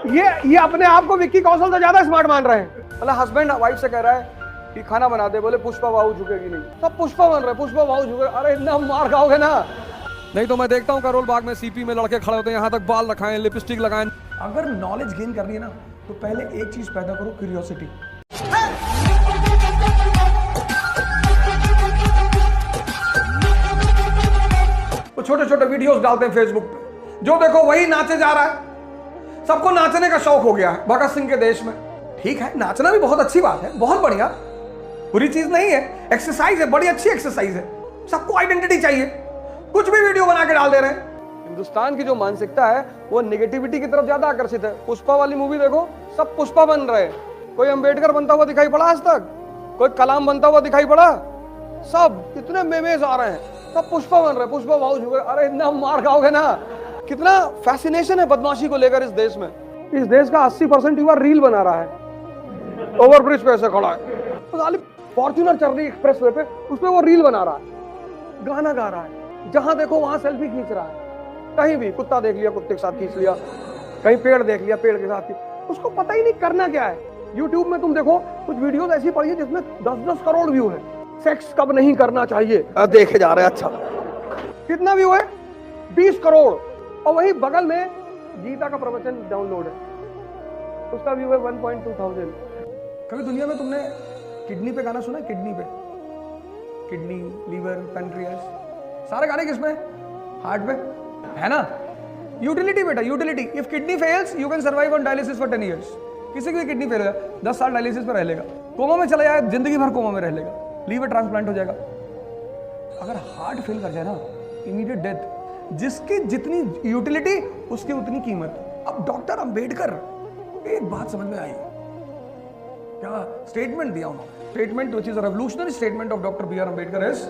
ये अपने आप को विक्की कौशल से ज्यादा स्मार्ट मान रहे हैं। मतलब हस्बैंड वाइफ से कह रहा है कि खाना बना दे, बोले पुष्पा बाबू झुकेगी नहीं, सब पुष्पा बन रहे, पुष्पा बाबू झुके। अरे इतना मार खाओगे ना। नहीं तो मैं देखता हूँ करोल बाग में सीपी में लड़के खड़े होते हैं, यहाँ तक बाल रखाएं, लिपस्टिक लगाएं। अगर नॉलेज गेन करनी है ना तो पहले एक चीज पैदा करो, क्यूरियोसिटी। तो छोटे छोटे वीडियोस डालते हैं फेसबुक पे, जो देखो वही नाचे जा रहा है। सबको नाचने का शौक हो गया है भगत सिंह के देश में। ठीक है, नाचना भी बहुत अच्छी बात है, बहुत बढ़िया, बुरी चीज नहीं है। एक्सरसाइज है, बड़ी अच्छी एक्सरसाइज है। सबको आइडेंटिटी चाहिए, कुछ भी वीडियो बना के डाल दे रहे हैं। हिंदुस्तान की जो मानसिकता है वो नेगेटिविटी की तरफ ज्यादा आकर्षित है। पुष्पा वाली मूवी देखो, सब पुष्पा बन रहे हैं। कोई अंबेडकर बनता हुआ दिखाई पड़ा आज तक? कोई कलाम बनता हुआ दिखाई पड़ा? सब इतने मेमेज आ रहे हैं, सब पुष्पा बन रहे हैं, पुष्पा बाबू झुके। अरे इतना मार खाओगे ना। कितना फैसिनेशन है बदमाशी को लेकर इस देश में। इस देश का 80% युवा रील बना रहा है, ओवरब्रिज पे ऐसे खड़ा है, तो खाली फॉर्च्यूनर चल रही है एक्सप्रेस वे पे, उस पे वो रील बना रहा है, गाना गा रहा है, जहां देखो वहां सेल्फी खींच रहा है। कहीं भी कुत्ता देख लिया, कुत्ते के साथ खींच लिया, कहीं पेड़ देख लिया, पेड़ के साथ खींच। उसको पता ही नहीं करना क्या है। यूट्यूब में तुम देखो कुछ वीडियोस ऐसी पड़ी है जिसमें 10-10 करोड़ व्यू है। सेक्स कब नहीं करना चाहिए देखे जा रहे हैं। अच्छा, कितना व्यू है? 20 करोड़। और वही बगल में गीता का प्रवचन डाउनलोड है, उसका व्यू है 1.2 कभी दुनिया में तुमने किडनी पे गाना सुना है? किडनी पे, किडनी, लीवर, पैनक्रियास, सारे गाने किसमें? हार्ट पे, है ना? यूटिलिटी बेटा, utility. If kidney fails you can survive on dialysis for 10 years। किसी की भी किडनी फेल हो जाए 10 साल डायलिसिस पर रह लेगा, कोमा में चला जाए जिंदगी भर कोमा में रह लेगा, लीवर ट्रांसप्लांट हो जाएगा। अगर हार्ट फेल कर जाए ना, इमीडिएट डेथ। जिसकी जितनी यूटिलिटी उसकी उतनी कीमत। अब डॉक्टर अंबेडकर, एक बात समझ में आई, क्या स्टेटमेंट दिया उन्होंने? Statement which is a revolutionary statement of doctor B R Ambedkar is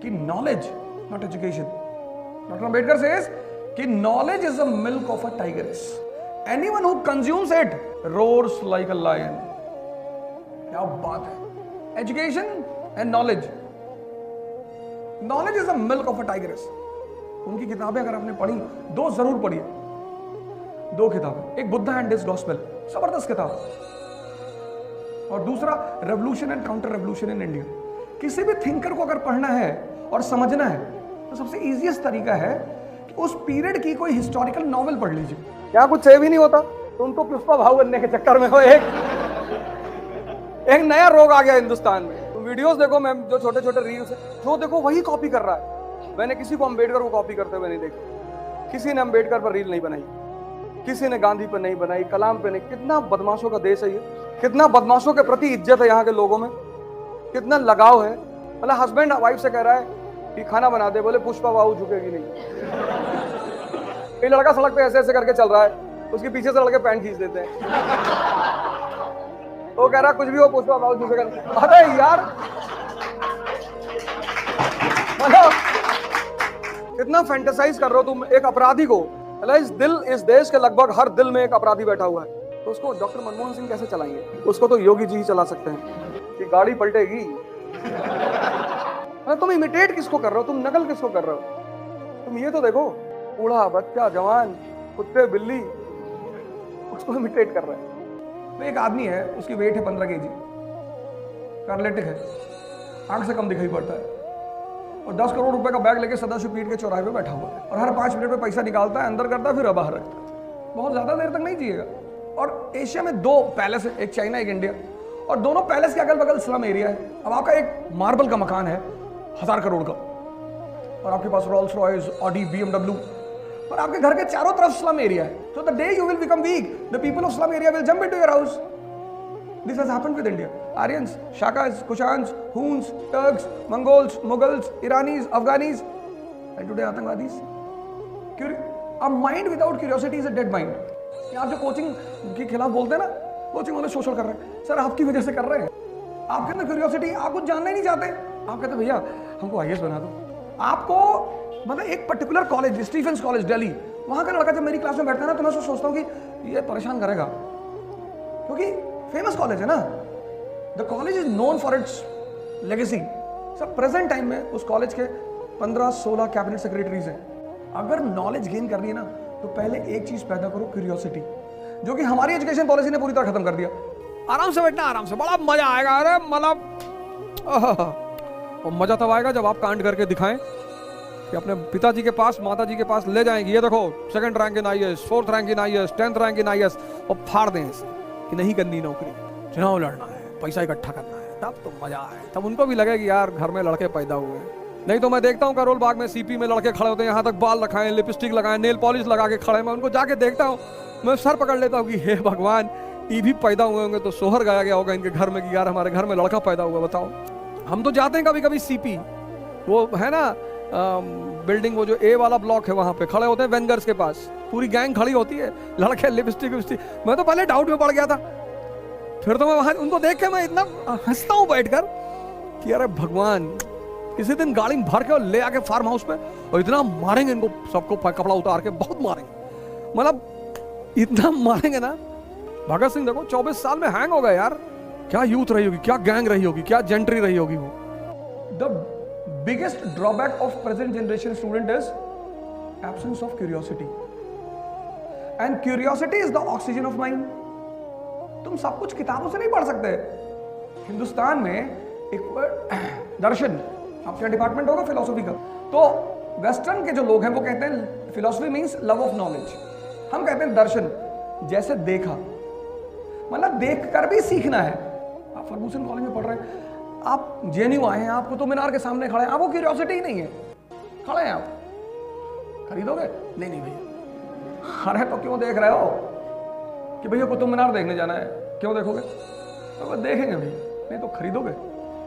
कि knowledge not education. Doctor Ambedkar says कि knowledge is the milk of a tigress, anyone who consumes it roars like a lion. क्या बात है! Education and knowledge, knowledge is the milk of a tigress. उनकी किताबें अगर आपने पढ़ी, दो जरूर पढ़िए, दो किताबें, एक बुद्धा एंड हिज गॉस्पेल, जबरदस्त किताब, और दूसरा revolution and counter revolution in India. किसी भी थिंकर को अगर पढ़ना है और समझना है तो सबसे इजीएस्ट तरीका है कि उस पीरियड की कोई हिस्टोरिकल नॉवेल पढ़ लीजिए। क्या कुछ सेव ही नहीं होता? तुम तो पुष्पा भाव बनने के चक्कर में हो। एक नया रोग आ गया हिंदुस्तान में। तुम वीडियोस देखो, मैं जो छोटे छोटे रील्स है, जो देखो वही कॉपी कर रहा है। मैंने किसी को अंबेडकर को कॉपी करते हुए नहीं देखा। किसी ने अंबेडकर पर रील नहीं बनाई, किसी ने गांधी पर नहीं बनाई, कलाम पे नहीं। कितना बदमाशों का देश है ये, कितना बदमाशों के प्रति इज्जत है यहाँ के लोगों में, कितना लगाव है। मतलब हस्बैंड वाइफ से कह रहा है कि खाना बना दे, बोले पुष्पा बाबू झुकेगी नहीं। एक लड़का सड़क पे ऐसे ऐसे करके चल रहा है, उसके पीछे से लड़के पैंट खींच देते हैं। वो कह रहा कुछ भी हो, पुष्पा बाबू झुकेगा नहीं। अरे यार, मतलब कितना फैंटेसाइज कर रहे हो तुम एक अपराधी को। इस देश के लगभग हर दिल में एक अपराधी बैठा हुआ है, तो उसको डॉक्टर मनमोहन सिंह कैसे चलाएंगे? उसको तो योगी जी ही चला सकते हैं कि गाड़ी पलटेगी। तुम इमिटेट किसको कर रहे हो? तुम नकल किसको कर रहे हो? तुम ये तो देखो, बूढ़ा, बच्चा, जवान, कुत्ते, बिल्ली, उसको इमिटेट कर रहे हैं। तो एक आदमी है, उसकी वेट है 15 kg, पैरालिटिक है, आंख से कम दिखाई पड़ता है, और 10 करोड़ रुपए का बैग लेके सदाशिव पीठ के चौराहे पे बैठा हुआ है, और हर 5 मिनट में पैसा निकालता है, अंदर करता है, फिर बाहर रखता है। बहुत ज्यादा देर तक नहीं जिएगा। और एशिया में 2 पैलेस है, एक चाइना एक इंडिया, और दोनों पैलेस के अगल बगल स्लम एरिया है। अब आपका एक मार्बल का मकान है 1000 करोड़ का, और आपके पास रोल्स रॉयस, ऑडी, BMW, और आपके घर के चारों तरफ स्लम एरिया है। So the day you will become weak, the people of slum area will jump into your house. This has happened with India. Aryans, Shakas, Kushans, Huns, Turks, Mongols, Mughals, Iranis, Afghanis, and today Atangwadis. A mind without curiosity is a dead mind. आप जो coaching के खिलाफ बोलते हैं ना, coaching वाले शोषण कर रहे हैं, सर आपकी वजह से कर रहे हैं। आपके अंदर क्यूरियोसिटी, आप कुछ जानना ही नहीं चाहते। आप कहते भैया हमको IAS बना दो। आपको मतलब एक particular college, Stephen's College Delhi, वहां का लड़का जब मेरी क्लास में बैठता है ना, तो मैं सोचता हूँ कि ये परेशान करेगा, क्योंकि फेमस कॉलेज है ना। The college is known for its legacy. सब प्रेजेंट टाइम में उस कॉलेज के 15-16 कैबिनेट सेक्रेटरीज हैं। अगर नॉलेज गेन करनी है ना, तो पहले एक चीज पैदा करो, क्यूरियोसिटी। जो कि हमारी एजुकेशन पॉलिसी ने पूरी तरह खत्म कर दिया। आराम से बैठना, आराम से, बड़ा मजा आएगा। अरे मतलब और मजा तब आएगा जब आप कांड करके दिखाएं कि अपने पिताजी के पास, माताजी के पास ले जाएंगे, ये देखो 2nd rank in IAS, 4th rank in IAS, 10th rank in IAS, और फाड़ दें इसे कि नहीं करनी नौकरी, चुनाव लड़ना है, पैसा इकट्ठा करना है, तब तो मजा आए। तब उनको भी लगे कि यार घर में लड़के पैदा हुए हैं। नहीं तो मैं देखता हूँ करोल बाग में सीपी में लड़के खड़े होते हैं, यहाँ तक बाल रखाएं, लिपस्टिक लगाएं, नेल पॉलिश लगा के खड़े, मैं उनको जाके देखता हूँ, मैं सर पकड़ लेता हूँ कि हे भगवान, ये भी पैदा हुए होंगे तो सोहर गाया गया होगा इनके घर में कि यार हमारे घर में लड़का पैदा हुआ। बताओ, हम तो जाते हैं कभी कभी सीपी, वो है ना बिल्डिंग, वो जो ए वाला ब्लॉक है, वहां पे खड़े होते हैं वेंगर्स के पास, पूरी गैंग खड़ी होती है, लड़के लिपस्टिक विपस्टिक। मैं तो पहले डाउट में पड़ गया था, फिर तो मैं वहां उनको देख के मैं इतना हंसता हूँ बैठकर कि अरे भगवान, किसी दिन गाड़ी में भर के और ले आके फार्म हाउस पे और इतना मारेंगे इनको सबको, कपड़ा उतार के बहुत मारेंगे, मतलब इतना मारेंगे ना। भगत सिंह देखो 24 साल में हैंग हो गए यार। क्या यूथ रही होगी, क्या गैंग रही होगी, क्या जेंट्री रही होगी वो। The biggest drawback of present generation student is absence of curiosity, and curiosity is the oxygen of mind. तुम सब कुछ किताबों से नहीं पढ़ सकते। हिंदुस्तान में एक दर्शन, आपका डिपार्टमेंट होगा फिलोसफी का, तो वेस्टर्न के जो लोग हैं वो कहते हैं philosophy means love of knowledge, हम कहते हैं दर्शन। जैसे देखा, मतलब देख कर भी सीखना है। आप फर्गूसन कॉलेज में पढ़ रहे हैं, आप जेएनयू आए हैं, आप कुतुब मीनार के सामने खड़े हैं, आपको क्यूरियोसिटी ही नहीं है, खड़े हैं आप, खरीदोगे? नहीं नहीं भैया। अरे तो क्यों देख रहे हो कि भैया कुतुब मीनार देखने जाना है, क्यों देखोगे? तो देखेंगे भैया, नहीं तो खरीदोगे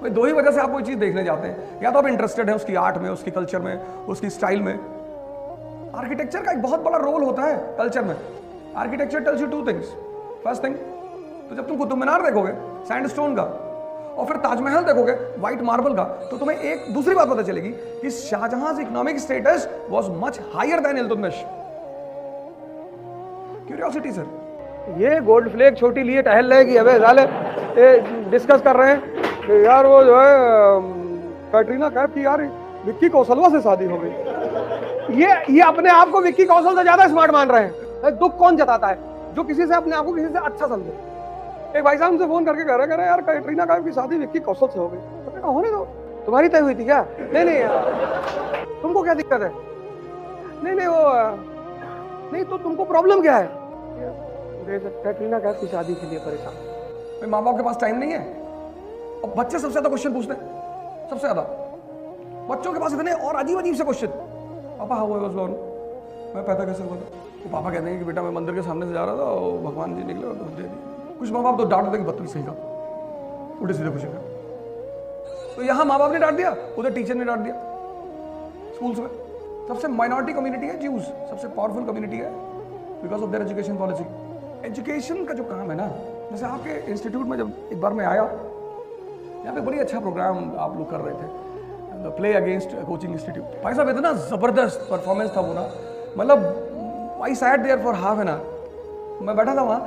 भाई। दो ही वजह से आप कोई चीज देखने जाते हैं, या तो आप इंटरेस्टेड हैं उसकी आर्ट में, उसकी कल्चर में, उसकी स्टाइल में। आर्किटेक्चर का एक बहुत बड़ा रोल होता है कल्चर में। Architecture tells you 2 things. First thing, तो जब तुम कुतुब मीनार देखोगे सैंडस्टोन का, और फिर ताजमहल देखोगे व्हाइट मार्बल का, तो तुम्हें एक दूसरी बात पता चलेगी कि Shahjahan economic status was much higher than Iltutmish. Curiosity sir. ये गोल्ड फ्लेग छोटी लिए टहल रहेगी, अबे साले ये डिस्कस कर रहे हैं कि यार वो जो है कैटरीना कैफ की यार विक्की कौशलवा से शादी हो गई। ये अपने आप को विक्की कौशल से ज्यादा स्मार्ट मान रहे हैं। दुख कौन जताता है? जो किसी से अपने आप को किसी से अच्छा समझे। एक भाई साहब हमसे फोन करके कह रहे यार कैटरीना कैफ की शादी विक्की कौशल से हो गई। तो कहा होने दो, तुम्हारी तय हुई थी क्या? नहीं यार, तुमको क्या दिक्कत है? नहीं वो नहीं, तो तुमको प्रॉब्लम क्या है? कैटरीना कैफ की शादी के लिए परेशान। माँ बाप के पास टाइम नहीं है, और बच्चे सबसे ज्यादा क्वेश्चन पूछते हैं, सबसे ज्यादा बच्चों के पास इतने और अजीब से क्वेश्चन। पापा हाउ वाज बोर्न, मैं पैदा कैसे हुआ था? तो पापा कहते हैं कि बेटा मैं मंदिर के सामने से जा रहा था और भगवान जी निकले और दूध दे दी। कुछ माँ बाप तो डांट देते कि बदतमीज सही का, उल्टे सीधे क्वेश्चन का। तो यहाँ माँ बाप ने डांट दिया, उधर टीचर ने डांट दिया। स्कूल्स में सबसे माइनॉरिटी कम्युनिटी है ज्यूज, सबसे पावरफुल कम्युनिटी है because of their education policy. Education का जो काम है ना, जैसे आपके इंस्टीट्यूट में जब एक बार मैं आया, यहाँ पे बड़ी अच्छा प्रोग्राम आप लोग कर रहे थे, प्ले अगेंस्ट कोचिंग इंस्टीट्यूट। भाई साहब इतना जबरदस्त परफॉर्मेंस था वो ना, मतलब I sat there for half an hour. मैं बैठा था वहाँ,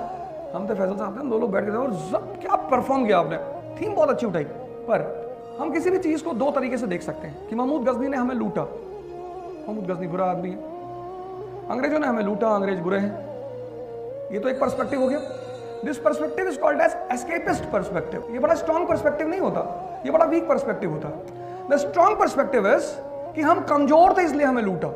हम थे फैसल साहब थे, हम 2 लोग बैठ के थे, और क्या परफॉर्म किया आपने, थीम बहुत अच्छी उठाई। पर हम किसी भी चीज को 2 तरीके से देख सकते हैं कि महमूद गजनी ने हमें लूटा, महमूद गजनी बुरा आदमी है, अंग्रेजों ने हमें लूटा, अंग्रेज बुरे हैं। ये तो एक पर्सपेक्टिव हो गया। This perspective is called as escapist perspective. ये बड़ा स्ट्रॉन्ग पर्सपेक्टिव नहीं होता, ये बड़ा वीक पर्सपेक्टिव होता है। द स्ट्रॉन्ग पर्सपेक्टिव इज कि हम कमजोर थे इसलिए हमें लूटा।